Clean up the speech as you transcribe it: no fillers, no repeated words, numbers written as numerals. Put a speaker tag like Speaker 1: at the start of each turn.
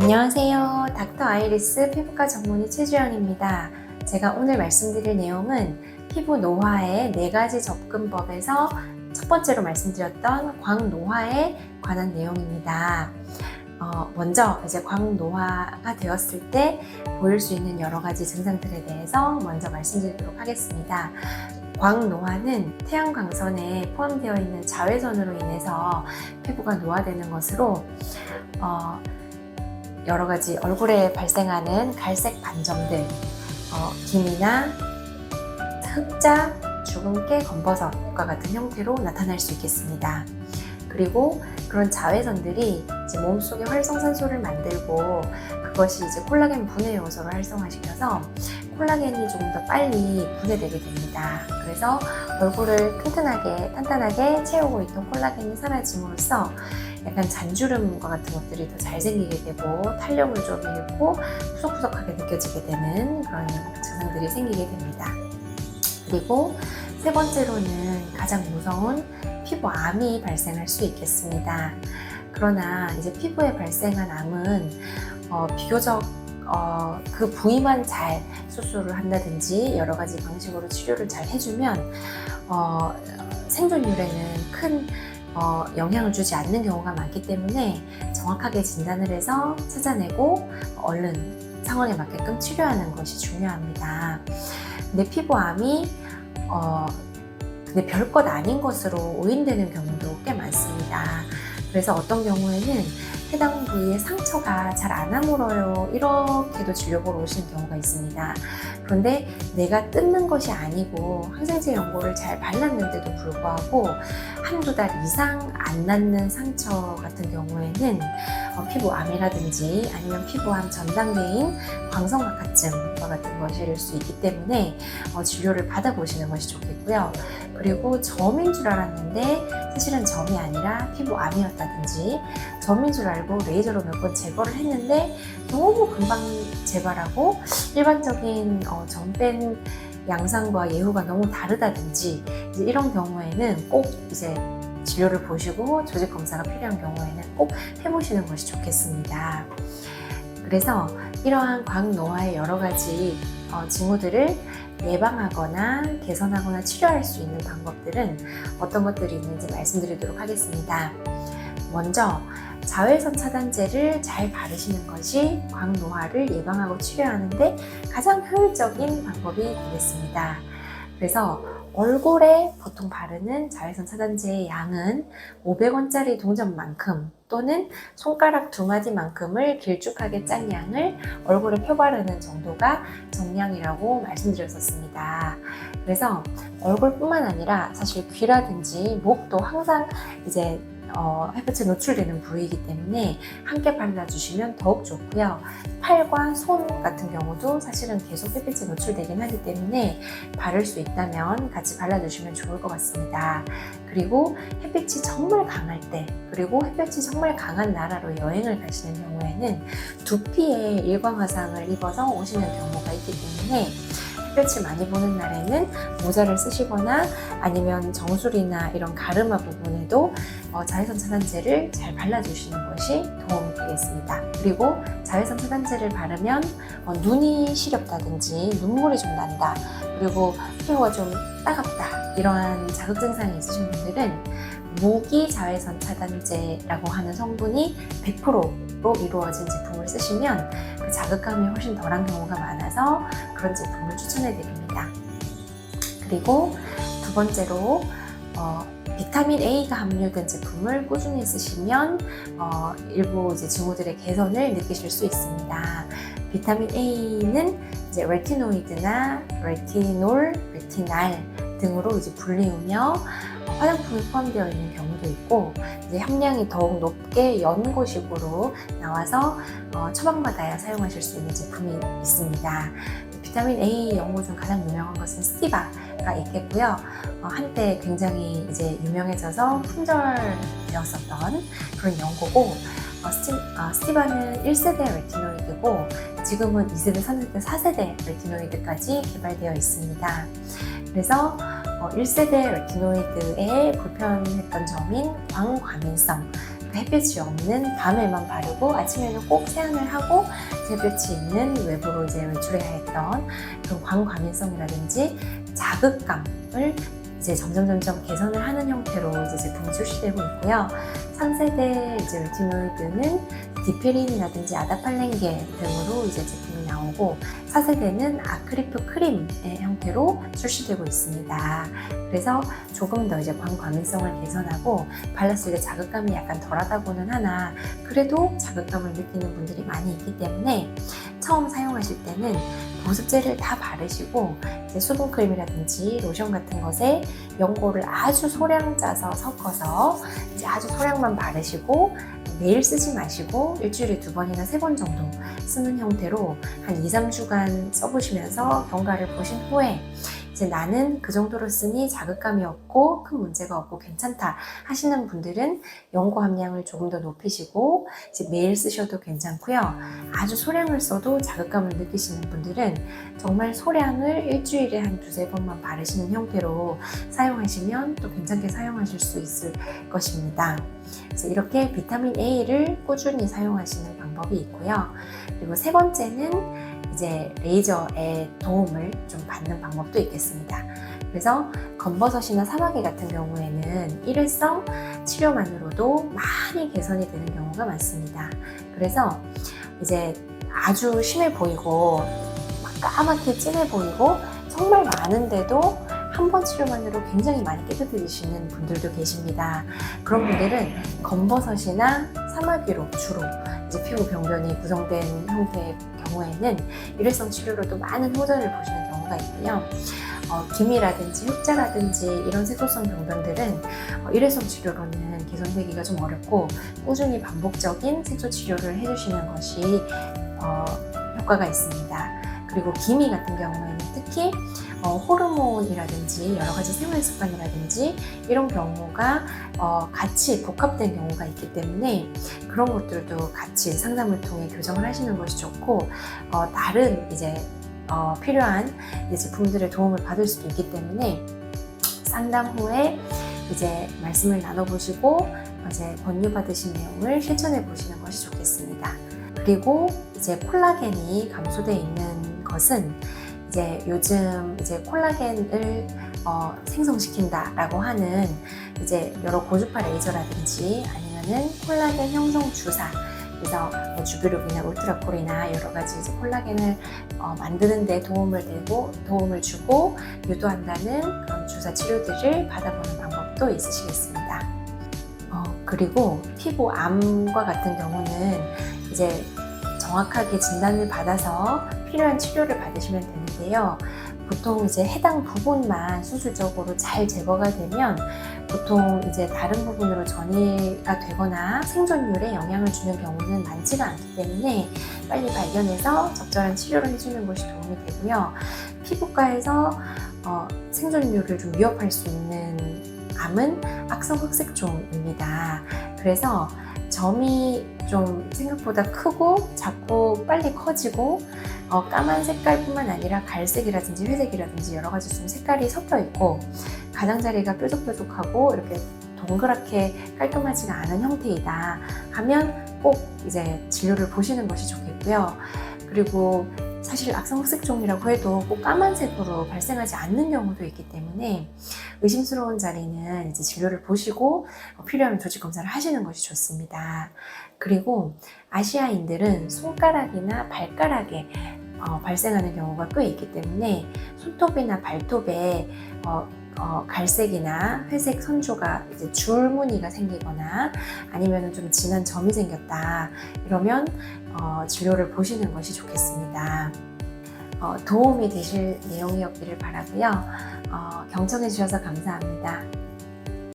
Speaker 1: 안녕하세요. 닥터 아이리스 피부과 전문의 최주영입니다. 제가 오늘 말씀드릴 내용은 피부 노화의 4가지 접근법에서 첫 번째로 말씀드렸던 광노화에 관한 내용입니다. 먼저 이제 광노화가 되었을 때 보일 수 있는 여러 가지 증상들에 대해서 먼저 말씀드리도록 하겠습니다. 광노화는 태양광선에 포함되어 있는 자외선으로 인해서 피부가 노화되는 것으로 여러 가지 얼굴에 발생하는 갈색 반점들, 기미나 흑자, 주근깨, 검버섯과 같은 형태로 나타날 수 있겠습니다. 그리고 그런 자외선들이 이제 몸속에 활성산소를 만들고 그것이 이제 콜라겐 분해 요소를 활성화시켜서 콜라겐이 조금 더 빨리 분해되게 됩니다. 그래서 얼굴을 튼튼하게, 탄탄하게 채우고 있던 콜라겐이 사라짐으로써 약간 잔주름과 같은 것들이 더 잘 생기게 되고 탄력을 좀 잃고 푸석푸석하게 느껴지게 되는 그런 증상들이 생기게 됩니다. 그리고 세 번째로는 가장 무서운 피부암이 발생할 수 있겠습니다. 그러나 이제 피부에 발생한 암은 비교적 그 부위만 잘 수술을 한다든지 여러 가지 방식으로 치료를 잘 해주면 생존율에는 큰 영향을 주지 않는 경우가 많기 때문에 정확하게 진단을 해서 찾아내고 얼른 상황에 맞게끔 치료하는 것이 중요합니다. 근데 피부암이 근데 별것 아닌 것으로 오인되는 경우도 꽤 많습니다. 그래서 어떤 경우에는 해당 부위에 상처가 잘 안 아물어요, 이렇게도 진료 보러 오시는 경우가 있습니다. 그런데 내가 뜯는 것이 아니고 항생제 연고를 잘 발랐는데도 불구하고 한두 달 이상 안 낫는 상처 같은 경우에는 피부암이라든지 아니면 피부암 전 단계인 광선각화증과 같은 것일 수 있기 때문에 진료를 받아보시는 것이 좋겠고요. 그리고 점인 줄 알았는데 사실은 점이 아니라 피부암이었다든지, 점인 줄 알고 레이저로 몇 번 제거를 했는데 너무 금방 재발하고 일반적인 점 뺀 양상과 예후가 너무 다르다든지, 이제 이런 경우에는 꼭 이제 진료를 보시고 조직 검사가 필요한 경우에는 꼭 해보시는 것이 좋겠습니다. 그래서 이러한 광노화의 여러 가지 징후들을 예방하거나 개선하거나 치료할 수 있는 방법들은 어떤 것들이 있는지 말씀드리도록 하겠습니다. 먼저 자외선 차단제를 잘 바르시는 것이 광노화를 예방하고 치료하는데 가장 효율적인 방법이 되겠습니다. 그래서 얼굴에 보통 바르는 자외선 차단제의 양은 500원짜리 동전만큼 또는 손가락 2마디만큼을 길쭉하게 짠 양을 얼굴에 펴바르는 정도가 정량이라고 말씀드렸었습니다. 그래서 얼굴뿐만 아니라 사실 귀라든지 목도 항상 이제 햇볕에 노출되는 부위이기 때문에 함께 발라주시면 더욱 좋고요. 팔과 손 같은 경우도 사실은 계속 햇빛에 노출되긴 하기 때문에 바를 수 있다면 같이 발라주시면 좋을 것 같습니다. 그리고 햇빛이 정말 강할 때, 그리고 햇볕이 정말 강한 나라로 여행을 가시는 경우에는 두피에 일광화상을 입어서 오시는 경우가 있기 때문에 햇볕을 많이 보는 날에는 모자를 쓰시거나 아니면 정수리나 이런 가르마 부분에도 자외선 차단제를 잘 발라주시는 것이 도움이 되겠습니다. 그리고 자외선 차단제를 바르면 눈이 시렵다든지 눈물이 좀 난다, 그리고 피부가 좀 따갑다, 이러한 자극 증상이 있으신 분들은 무기 자외선 차단제라고 하는 성분이 100%로 이루어진 제품을 쓰시면 그 자극감이 훨씬 덜한 경우가 많아서 그런 제품을 추천해 드립니다. 그리고 두 번째로 비타민 A가 함유된 제품을 꾸준히 쓰시면 일부 이제 징후들의 개선을 느끼실 수 있습니다. 비타민 A는 이제 레티노이드나 레티놀, 레티날 등으로 이제 불리우며 화장품에 포함되어 있는 경우도 있고, 이제 함량이 더욱 높게 연고식으로 나와서 처방받아야 사용하실 수 있는 제품이 있습니다. 비타민 A 연고 중 가장 유명한 것은 스티바가 있겠고요. 한때 굉장히 이제 유명해져서 품절되었었던 그런 연고고, 스티바는 1세대 레티노이드고 지금은 2세대, 3세대, 4세대 레티노이드까지 개발되어 있습니다. 그래서 1세대 레티노이드의 불편했던 점인 광과민성, 햇볕이 없는 밤에만 바르고 아침에는 꼭 세안을 하고 햇볕이 있는 외부로 이제 외출해야 했던 그런 광과민성이라든지 자극감을 이제 점점 개선을 하는 형태로 이제 제품이 출시되고 있고요. 3세대 이제 레티노이드는 디페린이라든지 아다팔렌게 등으로 이제 제품이 나오고 4세대는 아크리프 크림의 형태로 출시되고 있습니다. 그래서 조금 더 이제 광과민성을 개선하고 발랐을 때 자극감이 약간 덜하다고는 하나 그래도 자극감을 느끼는 분들이 많이 있기 때문에 처음 사용하실 때는 보습제를 다 바르시고 이제 수분크림이라든지 로션 같은 것에 연고를 아주 소량 짜서 섞어서 이제 아주 소량만 바르시고 매일 쓰지 마시고 일주일에 2번이나 3번 정도 쓰는 형태로 한 2-3주간 써보시면서 경과를 보신 후에 이제 나는 그 정도로 쓰니 자극감이 없고 큰 문제가 없고 괜찮다 하시는 분들은 연고 함량을 조금 더 높이시고 이제 매일 쓰셔도 괜찮고요. 아주 소량을 써도 자극감을 느끼시는 분들은 정말 소량을 일주일에 한 2-3번만 바르시는 형태로 사용하시면 또 괜찮게 사용하실 수 있을 것입니다. 그래서 이렇게 비타민 A를 꾸준히 사용하시는 방법이 있고요. 그리고 3번째는 이제 레이저의 도움을 좀 받는 방법도 있겠습니다. 그래서 검버섯이나 사마귀 같은 경우에는 일회성 치료만으로도 많이 개선이 되는 경우가 많습니다. 그래서 이제 아주 심해 보이고 까맣게 진해 보이고 정말 많은데도 한 번 치료만으로 굉장히 많이 깨끗해지시는 분들도 계십니다. 그런 분들은 검버섯이나 사마귀로 주로 이제 피부 병변이 구성된 형태의 경우에는 일회성 치료로도 많은 호전을 보시는 경우가 있고요. 기미라든지 흑자라든지 이런 색소성 병변들은 일회성 치료로는 개선되기가 좀 어렵고 꾸준히 반복적인 색소 치료를 해주시는 것이 효과가 있습니다. 그리고 기미 같은 경우에는 특히 호르몬이라든지 여러 가지 생활 습관이라든지 이런 경우가 같이 복합된 경우가 있기 때문에 그런 것들도 같이 상담을 통해 교정을 하시는 것이 좋고 다른 이제 필요한 이제 제품들의 도움을 받을 수도 있기 때문에 상담 후에 이제 말씀을 나눠보시고 이제 권유 받으신 내용을 실천해 보시는 것이 좋겠습니다. 그리고 이제 콜라겐이 감소되어 있는 것은 이제 요즘 이제 콜라겐을 생성시킨다라고 하는 이제 여러 고주파 레이저라든지 아니면은 콜라겐 형성 주사, 그래서 뭐 주비룹이나 울트라콜이나 여러 가지 이제 콜라겐을 만드는 데 도움을 주고 유도한다는 그런 주사 치료들을 받아보는 방법도 있으시겠습니다. 그리고 피부암과 같은 경우는 이제 정확하게 진단을 받아서 필요한 치료를 받으시면 되는데요. 보통 이제 해당 부분만 수술적으로 잘 제거가 되면 보통 이제 다른 부분으로 전이가 되거나 생존율에 영향을 주는 경우는 많지가 않기 때문에 빨리 발견해서 적절한 치료를 해주는 것이 도움이 되고요. 피부과에서 생존율을 좀 위협할 수 있는 암은 악성 흑색종입니다. 그래서 점이 좀 생각보다 크고 자꾸 빨리 커지고 까만 색깔뿐만 아니라 갈색이라든지 회색이라든지 여러 가지 좀 색깔이 섞여 있고 가장자리가 뾰족뾰족하고 이렇게 동그랗게 깔끔하지가 않은 형태이다 하면 꼭 이제 진료를 보시는 것이 좋겠고요. 그리고 사실 악성 흑색종이라고 해도 꼭 까만색으로 발생하지 않는 경우도 있기 때문에 의심스러운 자리는 이제 진료를 보시고 필요하면 조직 검사를 하시는 것이 좋습니다. 그리고 아시아인들은 손가락이나 발가락에 발생하는 경우가 꽤 있기 때문에 손톱이나 발톱에 갈색이나 회색 선조가 이제 줄무늬가 생기거나 아니면 좀 진한 점이 생겼다 이러면 진료를 보시는 것이 좋겠습니다. 도움이 되실 내용이었기를 바라고요. 경청해 주셔서 감사합니다.